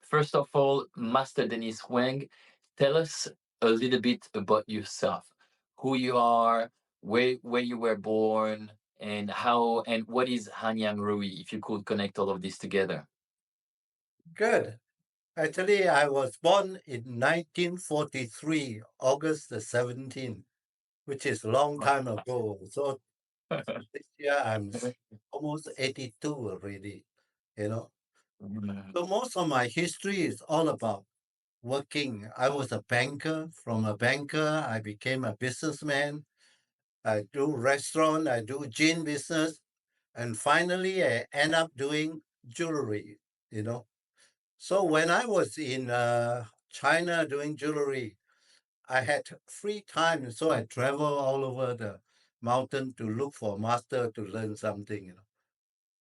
First of all, Master Dennis Wang, tell us a little bit about yourself, who you are, where you were born, and how and what is Hanyang Rui. If you could connect all of this together. Good. Actually, I was born in 1943, August the 17th, which is a long time ago. So this year almost 82 already, you know. So most of my history is all about working. I was a banker. From a banker, I became a businessman. I do restaurant, I do gin business, and finally I end up doing jewelry, you know. So when I was in China doing jewelry, I had free time, so I travel all over the mountain to look for a master to learn something.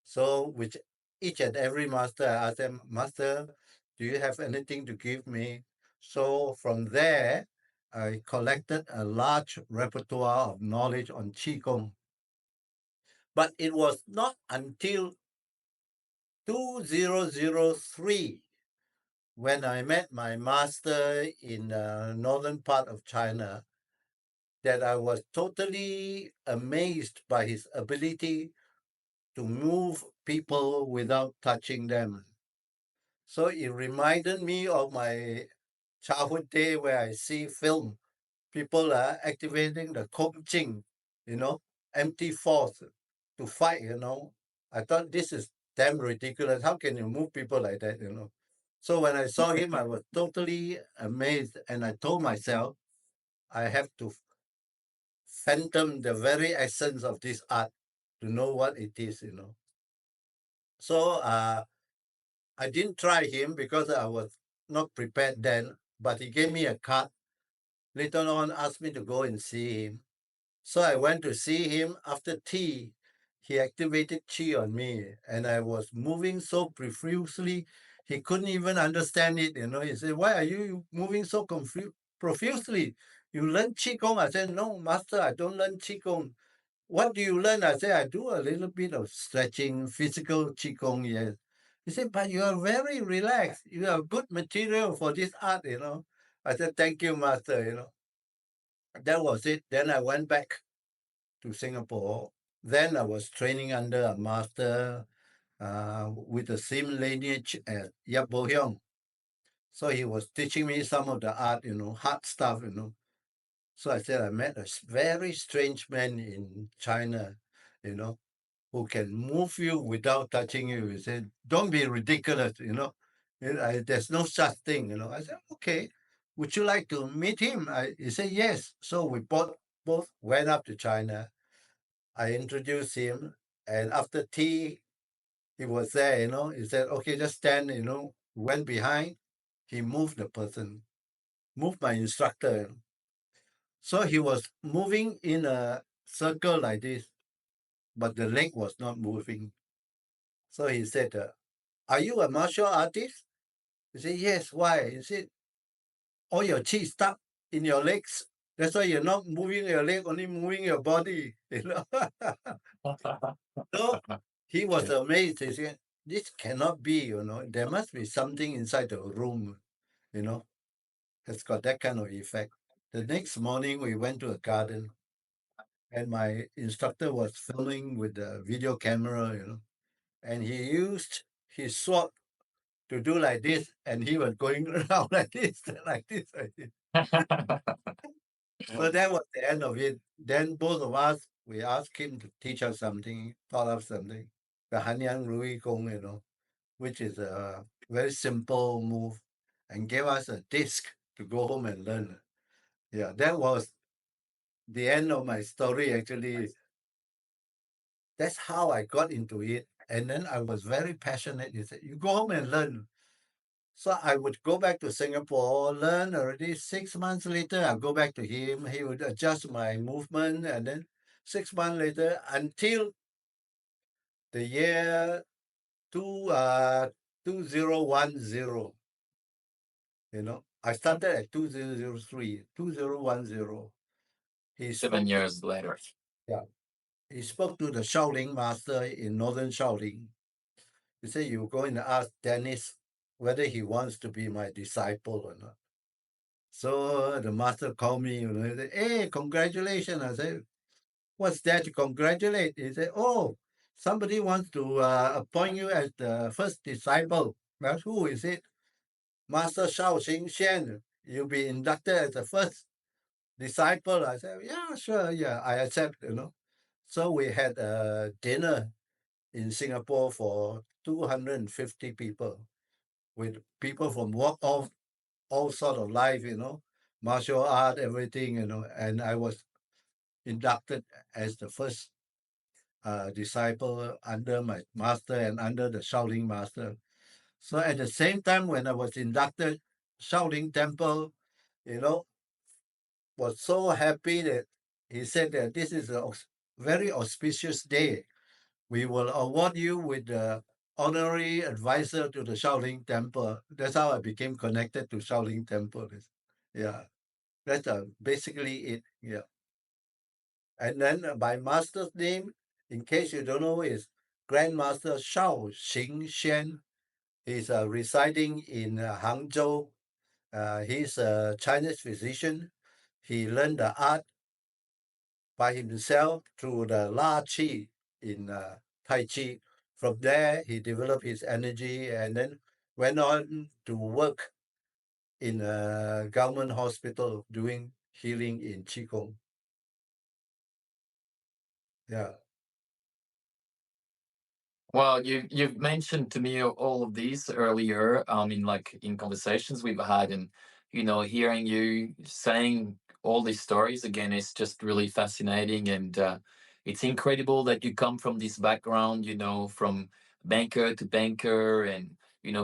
So with each and every master, I asked them, Master, do you have anything to give me? So from there, I collected a large repertoire of knowledge on Qigong. But it was not until 2003 when I met my master in the northern part of China that I was totally amazed by his ability to move people without touching them. So it reminded me of my childhood day where I see film. People are activating the Kong Jing, empty force to fight. I thought this is damn ridiculous. How can you move people like that? So when I saw him, I was totally amazed. And I told myself, I have to phantom the very essence of this art to know what it is. So I didn't try him because I was not prepared then, but he gave me a card. Later on, asked me to go and see him. So I went to see him after tea. He activated chi on me, and I was moving so profusely, he couldn't even understand it. He said, "Why are you moving so profusely? You learn qigong?" I said, "No, master, I don't learn qigong." "What do you learn?" I said, "I do a little bit of stretching, physical qigong." Yes. He said, "But you are very relaxed. You have good material for this art." I said, "Thank you, master." That was it. Then I went back to Singapore. Then I was training under a master with the same lineage as Yap Bo Hyung. So he was teaching me some of the art, hard stuff. So I said I met a very strange man in China, you know, who can move you without touching you. He said, "Don't be ridiculous. There's no such thing." I said, "Okay. Would you like to meet him?" He said, "Yes." So we both went up to China. I introduced him, and after tea, he was there. He said, "Okay, just stand." Went behind. He moved the person, moved my instructor. So he was moving in a circle like this, but the leg was not moving. So he said, "Are you a martial artist?" He said, "Yes." "Why?" He said, "All your chi stuck in your legs. That's why you're not moving your leg, only moving your body." So he was Yeah. amazed. He said, "This cannot be. There must be something inside the room, you know, has got that kind of effect." The next morning, we went to a garden, and my instructor was filming with the video camera, and he used his sword to do like this, and he was going around like this, like this, like this. So that was the end of it. Then both of us, we asked him to teach us something, taught us something. The Hanyang Rui Gong, which is a very simple move, and gave us a disc to go home and learn. Yeah, that was the end of my story, actually. That's how I got into it. And then I was very passionate. He said, "You go home and learn." So I would go back to Singapore, learn already. 6 months later, I go back to him. He would adjust my movement. And then 6 months later, until the year two, 2010, I started at 2003, 2010. He 7 years later. yeah, he spoke to the Shaolin master in northern Shaolin. He said, "You go and ask Dennis." whether he wants to be my disciple or not. So the master called me, he said, "Hey, congratulations." I said, "What's that to congratulate?" He said, "Oh, somebody wants to appoint you as the first disciple." Well, who is it? Master Shou Xian. You'll be inducted as the first disciple. I said, "Yeah, sure, yeah, I accept." So we had a dinner in Singapore for 250 people, with people from all sort of life, martial art, everything, and I was inducted as the first disciple under my master and under the Shaolin master. So at the same time, when I was inducted, Shaolin Temple, you know, was so happy that he said that this is a very auspicious day. We will award you with the honorary advisor to the Shaolin Temple. That's how I became connected to Shaolin Temple. Yeah, that's basically it. Yeah. And then my master's name, in case you don't know, is Grandmaster Shao Xian. He's residing in Hangzhou. He's a Chinese physician. He learned the art by himself through the La Chi in Tai Chi. From there, he developed his energy and then went on to work in a government hospital doing healing in Qigong. Yeah. Well, you've mentioned to me all of these earlier, in like in conversations we've had, and hearing you saying all these stories again is just really fascinating, and it's incredible that you come from this background, from banker to banker, and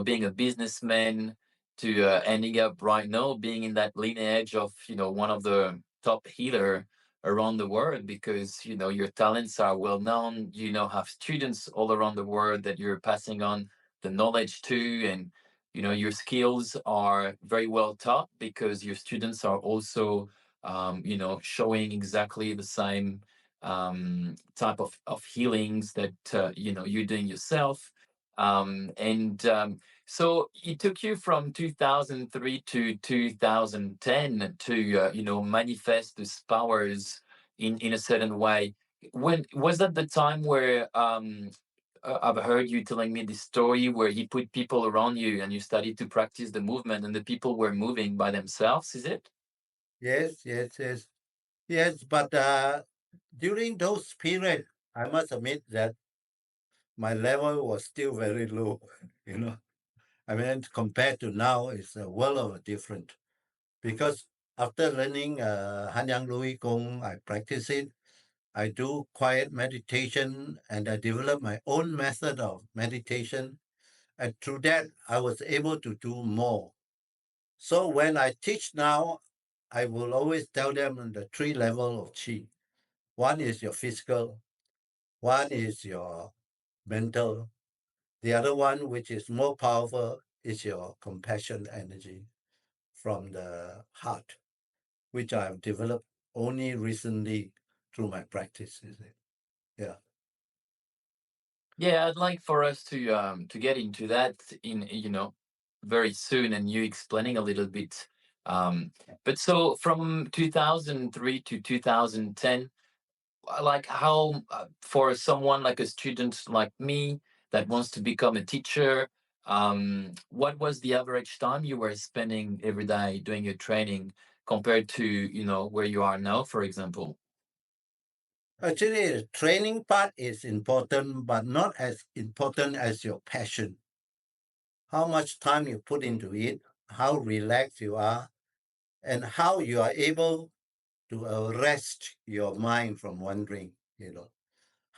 being a businessman to ending up right now being in that lineage of one of the top healer around the world, because your talents are well known, have students all around the world that you're passing on the knowledge to, and your skills are very well taught because your students are also showing exactly the same type of healings that you're doing yourself. And so it took you from 2003 to 2010 to manifest these powers in a certain way. When was that the time where I've heard you telling me this story where you put people around you and you started to practice the movement and the people were moving by themselves, is it? Yes, yes, yes. Yes, but during those periods, I must admit that my level was still very low. You know, I mean, compared to now, it's a world of a different. Because after learning Hanyang Lui Gong, I practice it. I do quiet meditation, and I develop my own method of meditation. And through that, I was able to do more. So when I teach now, I will always tell them the three level of chi. One is your physical, one is your mental. The other one, which is more powerful, is your compassion energy from the heart, which I've developed only recently through my practice. You see. Yeah. Yeah, I'd like for us to get into that in very soon, and you explaining a little bit. Um, but so from 2003 to 2010, like how for someone like a student like me that wants to become a teacher, what was the average time you were spending every day doing your training compared to where you are now, for example? Actually, the training part is important, but not as important as your passion. How much time you put into it, how relaxed you are, and how you are able to arrest your mind from wandering.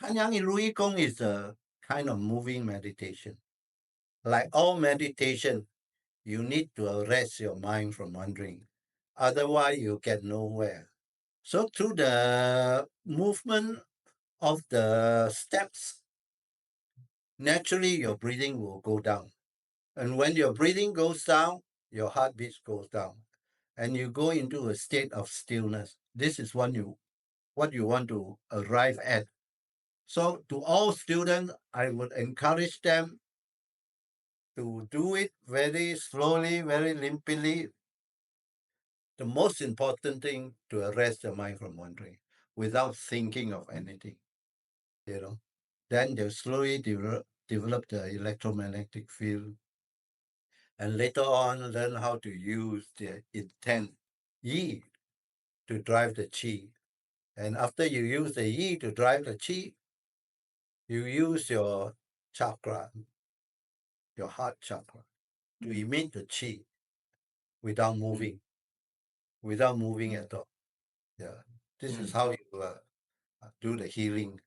Hanyang Rui Gong is a kind of moving meditation. Like all meditation, you need to arrest your mind from wandering. Otherwise, you get nowhere. So through the movement of the steps, naturally your breathing will go down. And when your breathing goes down, your heartbeat goes down. And you go into a state of stillness. This is what you want to arrive at. So to all students, I would encourage them to do it very slowly, very limply. The most important thing to arrest the mind from wandering without thinking of anything, you know. Then they slowly develop the electromagnetic field and later on learn how to use the intent yi to drive the chi. And after you use the yi to drive the chi, you use your chakra, your heart chakra, to emit the chi without moving, without moving at all. Yeah, this is how you do the healing.